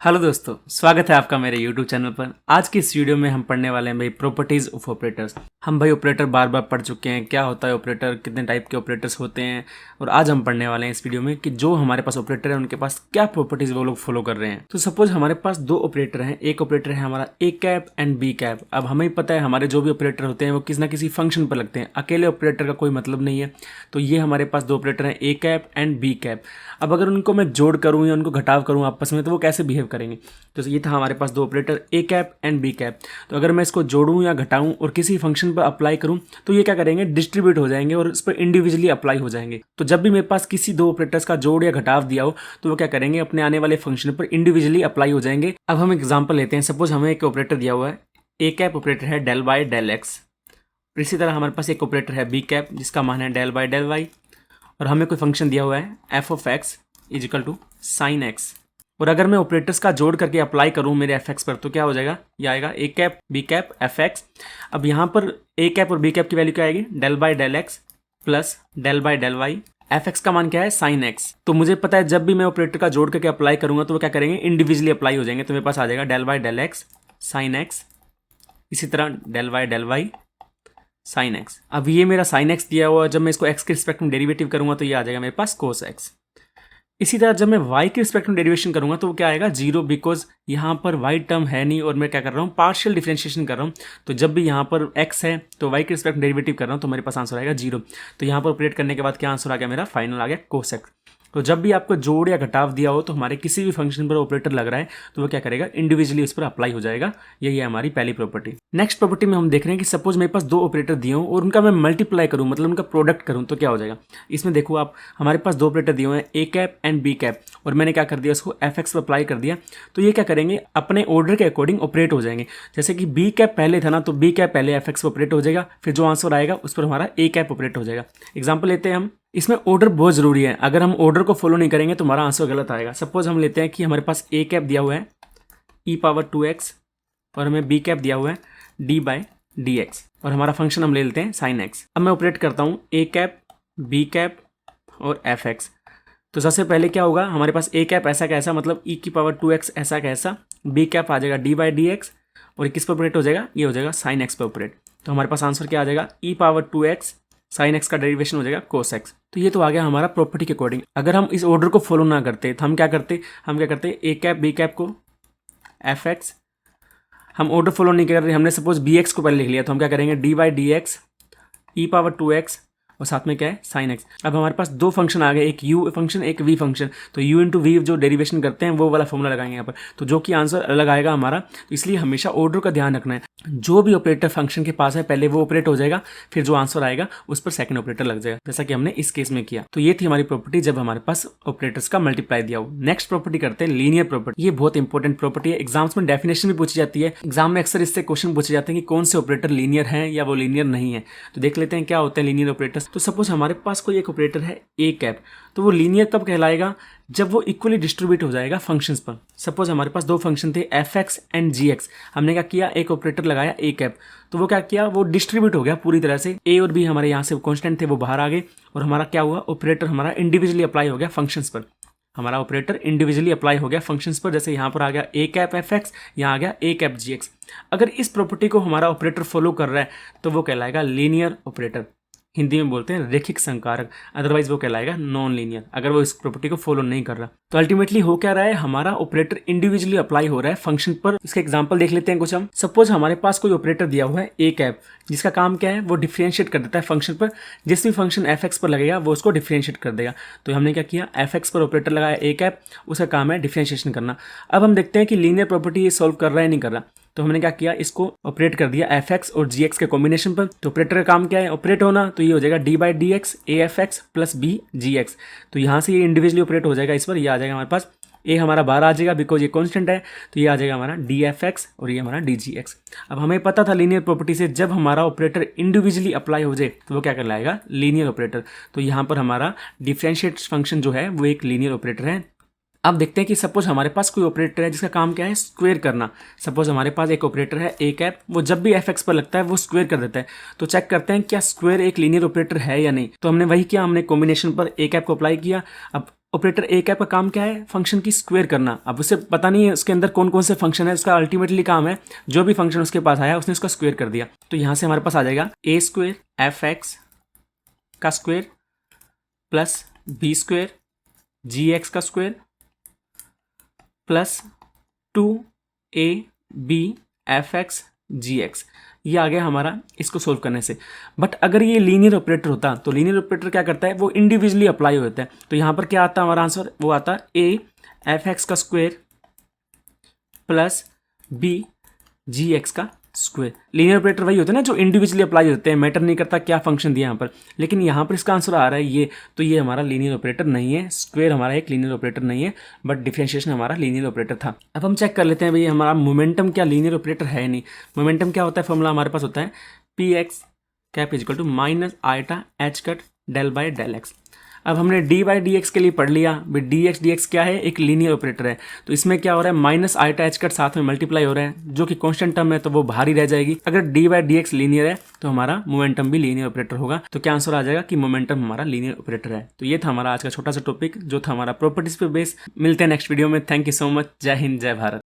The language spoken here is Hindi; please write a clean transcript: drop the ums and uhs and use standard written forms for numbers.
हेलो दोस्तों, स्वागत है आपका मेरे YouTube चैनल पर। आज की इस वीडियो में हम पढ़ने वाले हैं भाई प्रॉपर्टीज ऑफ ऑपरेटर्स। हम भाई ऑपरेटर बार बार पढ़ चुके हैं, क्या होता है ऑपरेटर, कितने टाइप के ऑपरेटर्स होते हैं। और आज हम पढ़ने वाले हैं इस वीडियो में कि जो हमारे पास ऑपरेटर है उनके पास क्या प्रॉपर्टीज वो लोग फॉलो कर रहे हैं। तो सपोज हमारे पास दो ऑपरेटर हैं, एक ऑपरेटर है हमारा ए कैप एंड बी कैप। अब हमें पता है हमारे जो भी ऑपरेटर होते हैं वो किसी ना किसी फंक्शन पर लगते हैं, अकेले ऑपरेटर का कोई मतलब नहीं है। तो ये हमारे पास दो ऑपरेटर हैं, ए कैप एंड बी कैप। अब अगर उनको मैं जोड़ करूँ या उनको घटाव करूँ आपस में, तो वो कैसे बिहेव करेंगे। तो ये था हमारे पास दो operator A cap and B cap. तो अगर मैं इसको जोड़ूं या घटाऊं और किसी फंक्शन पर अप्लाई करूं तो ये क्या करेंगे, डिस्ट्रीब्यूट हो जाएंगे और इस पर इंडिविजुअली अप्लाई हो जाएंगे। तो जब भी मेरे पास किसी दो ऑपरेटर्स का जोड़ या घटाव दिया हो तो वो क्या करेंगे, अपने आने वाले फंक्शन पर इंडिविजुअली अप्लाई हो जाएंगे। अब हम एग्जाम्पल लेते हैं। सपोज हमें एक ऑपरेटर दिया हुआ है, ए कैप ऑपरेटर है डेल बाय डेल एक्स। इसी तरह हमारे पास एक ऑपरेटर है बी कैप जिसका मान है डेल बाय डेल वाई। और हमें कोई फंक्शन दिया हुआ है F of X is equal to sine X. और अगर मैं ऑपरेटर्स का जोड़ करके अप्लाई करूं मेरे एफ एक्स पर तो क्या हो जाएगा, ये आएगा a cap b cap f x. अब यहाँ पर ए कैप और बी कैप की वैल्यू क्या आएगी, del by del x plus del by del y. F x का मान क्या है, साइन एक्स। तो मुझे पता है जब भी मैं ऑपरेटर का जोड़ करके अप्लाई करूंगा तो वो क्या करेंगे, इंडिविजुअली अप्लाई हो जाएंगे। तो मेरे पास आ जाएगा del by del X sine X, इसी तरह del by del Y sine X. अब ये मेरा साइन एक्स दिया हुआ, जब मैं इसको एक्स के रिस्पेक्ट में डेरिवेटिव करूंगा तो ये आ जाएगा मेरे पास कोस एक्स। इसी तरह जब मैं y के रिस्पेक्ट में डेरिवेशन करूंगा तो वो क्या आएगा, जीरो, बिकॉज यहाँ पर y टर्म है नहीं और मैं क्या कर रहा हूँ, पार्शियल डिफरेंशिएशन कर रहा हूँ। तो जब भी यहाँ पर x है तो y के रिस्पेक्ट में डेरिवेटिव कर रहा हूँ तो मेरे पास आंसर आएगा जीरो। तो यहाँ पर ऑपरेट करने के बाद क्या आंसर आ गया मेरा, फाइनल आ गया कोस एक्स। तो जब भी आपको जोड़ या घटाव दिया हो तो हमारे किसी भी फंक्शन पर ऑपरेटर लग रहा है तो वो क्या करेगा, इंडिविजुअली उस पर अप्लाई हो जाएगा। यही है हमारी पहली प्रॉपर्टी। नेक्स्ट प्रॉपर्टी में हम देख रहे हैं कि सपोज मेरे पास दो ऑपरेटर दिए हों और उनका मैं मल्टीप्लाई करूं, मतलब उनका प्रोडक्ट करूं तो क्या हो जाएगा। इसमें देखो आप, हमारे पास दो ऑपरेटर दिए हुए हैं ए कैप एंड बी कैप और मैंने क्या कर दिया, उसको एफ एक्स पर अप्लाई कर दिया। तो ये क्या करेंगे, अपने ऑर्डर के अकॉर्डिंग ऑपरेट हो जाएंगे। जैसे कि बी कैप पहले था ना, तो बी कैप पहले एफ एक्स पर ऑपरेट हो जाएगा, फिर जो आंसर आएगा उस पर हमारा ए कैप ऑपरेट हो जाएगा। एग्जाम्पल लेते हैं हम। इसमें ऑर्डर बहुत जरूरी है, अगर हम ऑर्डर को फॉलो नहीं करेंगे तो हमारा आंसर गलत आएगा। सपोज हम लेते हैं कि हमारे पास ए कैप दिया हुआ है ई पावर 2x और हमें बी कैप दिया हुआ है डी बाय डी एक्स और हमारा फंक्शन हम ले लेते हैं साइन एक्स। अब मैं ऑपरेट करता हूँ ए कैप बी कैप और एफ एक्स। तो सबसे पहले क्या होगा, हमारे पास ए कैप ऐसा कैसा, मतलब ई की पावर 2x ऐसा कैसा, बी कैप आ जाएगा डी बाई डी एक्स और किस पर ऑपरेट हो जाएगा, ये हो जाएगा साइन एक्स पर ऑपरेट। तो हमारे पास आंसर क्या आ जाएगा, ई पावर 2x साइन एक्स का डेरिवेशन हो जाएगा कोस एक्स। तो ये तो आ गया हमारा प्रॉपर्टी के अकॉर्डिंग। अगर हम इस ऑर्डर को फॉलो ना करते तो हम क्या करते ए कैप बी कैप को एफ एक्स, हम ऑर्डर फॉलो नहीं कर रहे, हमने सपोज बी एक्स को पहले लिख लिया तो हम क्या करेंगे, D by D x E power 2x और साथ में क्या है साइन एक्स। अब हमारे पास दो फंक्शन आ गए, एक u फंक्शन एक v फंक्शन। तो u इंटू वी जो डेरिवेशन करते हैं वो वाला फॉर्मूला लगाएंगे यहाँ पर, तो जो कि आंसर अलग आएगा हमारा। तो इसलिए हमेशा ऑर्डर का ध्यान रखना है, जो भी ऑपरेटर फंक्शन के पास है पहले वो ऑपरेट हो जाएगा, फिर जो आंसर आएगा उस पर सेकंड ऑपरेटर लग जाएगा, जैसा कि हमने इस केस में किया। तो ये थी हमारी प्रॉपर्टी जब हमारे पास ऑपरेटर्स का मल्टीप्लाई दिया हो। नेक्स्ट प्रॉपर्टी करते हैं लीनियर प्रॉपर्टी। ये बहुत इंपॉर्टेंट प्रॉपर्टी है, एग्जाम्स में डेफिनेशन भी पूछी जाती है। एग्जाम में अक्सर इससे क्वेश्चन पूछे जाते हैं कि कौन से ऑपरेटर लीनियर है या वो लीनियर नहीं है। तो देख लेते हैं क्या होते हैं लीनियर ऑपरेटर्स। तो सपोज हमारे पास कोई एक ऑपरेटर है ए कैप, तो वो लीनियर कब कहलाएगा, जब वो इक्वली डिस्ट्रीब्यूट हो जाएगा फंक्शंस पर। सपोज हमारे पास दो फंक्शन थे F X and G X, हमने क्या किया, एक ऑपरेटर लगाया ए कैप, तो वो क्या किया, वो डिस्ट्रीब्यूट हो गया पूरी तरह से। ए और बी हमारे यहाँ से कांस्टेंट थे वो बाहर आ गए और हमारा क्या हुआ, ऑपरेटर हमारा इंडिविजुअली अप्लाई हो गया फंक्शंस पर। हमारा ऑपरेटर इंडिविजुअली अप्लाई हो गया फंक्शंस पर, जैसे यहाँ पर आ गया ए कैप एफ एक्स, यहाँ आ गया ए कैप जी एक्स। अगर इस प्रॉपर्टी को हमारा ऑपरेटर फॉलो कर रहा है तो वो कहलाएगा लीनियर ऑपरेटर, हिंदी में बोलते हैं रेखिक संकारक। अदरवाइज वो कहलाएगा नॉन लीनियर, अगर वो इस प्रॉपर्टी को फॉलो नहीं कर रहा। तो अल्टीमेटली हो क्या रहा है, हमारा ऑपरेटर इंडिविजुअली अप्लाई हो रहा है फंक्शन पर। इसके एग्जांपल देख लेते हैं कुछ हम। सपोज हमारे पास कोई ऑपरेटर दिया हुआ है ए कैप, जिसका काम क्या है, वो डिफरेंशिएट कर देता है फंक्शन पर। जिस भी फंक्शन एफ एक्स पर लगेगा वो उसको डिफरेंशिएट कर देगा। तो हमने क्या किया, एफ एक्स पर ऑपरेटर लगाया ए कैप, उसका काम है डिफरेंशिएशन करना। अब हम देखते हैं कि लीनियर प्रॉपर्टी ये सॉल्व कर रहा है नहीं कर रहा। तो हमने क्या किया, इसको ऑपरेट कर दिया एफ एक्स और जी एक्स के कॉम्बिनेशन पर। तो ऑपरेटर का काम क्या है, ऑपरेट होना। तो ये हो जाएगा D by D X A F X plus B G X. तो यहाँ से ये इंडिविजुअली ऑपरेट हो जाएगा इस पर, ये आ जाएगा हमारे पास ए हमारा बाहर आ जाएगा बिकॉज ये कांस्टेंट है। तो ये आ जाएगा हमारा डी एफ एक्स और ये हमारा डी जी एक्स। अब हमें पता था लीनियर प्रॉपर्टी से जब हमारा ऑपरेटर इंडिविजुअली अप्लाई हो जाए तो वो क्या कहलाएगा, लीनियर ऑपरेटर। तो यहाँ पर हमारा डिफरेंशिएट फंक्शन जो है वो एक लीनियर ऑपरेटर है। अब देखते हैं कि सपोज हमारे पास कोई ऑपरेटर है जिसका काम क्या है, स्क्वायर करना। सपोज हमारे पास एक ऑपरेटर है ए कैप, वो जब भी एफ एक्स पर लगता है वो स्क्वायर कर देता है। तो चेक करते हैं क्या स्क्वायर एक लीनियर ऑपरेटर है या नहीं। तो हमने वही किया, हमने कॉम्बिनेशन पर ए कैप को अप्लाई किया। अब ऑपरेटर ए कैप का काम क्या है, फंक्शन की स्क्वायर करना। अब उसे पता नहीं है उसके अंदर कौन कौन से फंक्शन है, उसका अल्टीमेटली काम है जो भी फंक्शन उसके पास आया उसने उसका स्क्वायर कर दिया। तो यहाँ से हमारे पास आ जाएगा ए स्क्वायर एफ एक्स का square plus b square g x का square plus 2ab f x g x. ये आ गया हमारा इसको सोल्व करने से। बट अगर ये लीनियर ऑपरेटर होता तो लीनियर ऑपरेटर क्या करता है, वो इंडिविजुअली अप्लाई होता है। तो यहाँ पर क्या आता है हमारा आंसर, वो आता है ए एफ एक्स का square plus B G x का स्क्वायर। लीनियर ऑपरेटर वही होते हैं ना जो इंडिविजुअली अप्लाई होते हैं, मैटर नहीं करता क्या फंक्शन दिया यहाँ पर। लेकिन यहाँ पर इसका आंसर आ रहा है ये, तो ये हमारा लीनियर ऑपरेटर नहीं है। स्क्वायर हमारा एक लीनियर ऑपरेटर नहीं है, बट डिफरेंशिएशन हमारा लीनियर ऑपरेटर था। अब हम चेक कर लेते हैं भाई हमारा मोमेंटम क्या लीनियर ऑपरेटर है नहीं। मोमेंटम क्या होता है, फॉर्मूला हमारे पास होता है P X cap is equal to minus eta H cut del by del X. अब हमने डी बाई डी एक्स के लिए पढ़ लिया, डी एक्स क्या है, एक लीनियर ऑपरेटर है। तो इसमें क्या हो रहा है, माइनस आइटा एच कट साथ में मल्टीप्लाई हो रहा है, जो कि कांस्टेंट टर्म है तो वो बाहर ही रह जाएगी। अगर D by D x linear है तो हमारा मोमेंटम भी लीनियर ऑपरेटर होगा। तो क्या आंसर आ जाएगा कि मोमेंटम हमारा लीनियर ऑपरेटर है। तो ये था हमारा आज का छोटा सा टॉपिक जो था हमारा प्रॉपर्टीज पे बेस। मिलते हैं नेक्स्ट वीडियो में। Thank you so much. जय हिंद, जय भारत।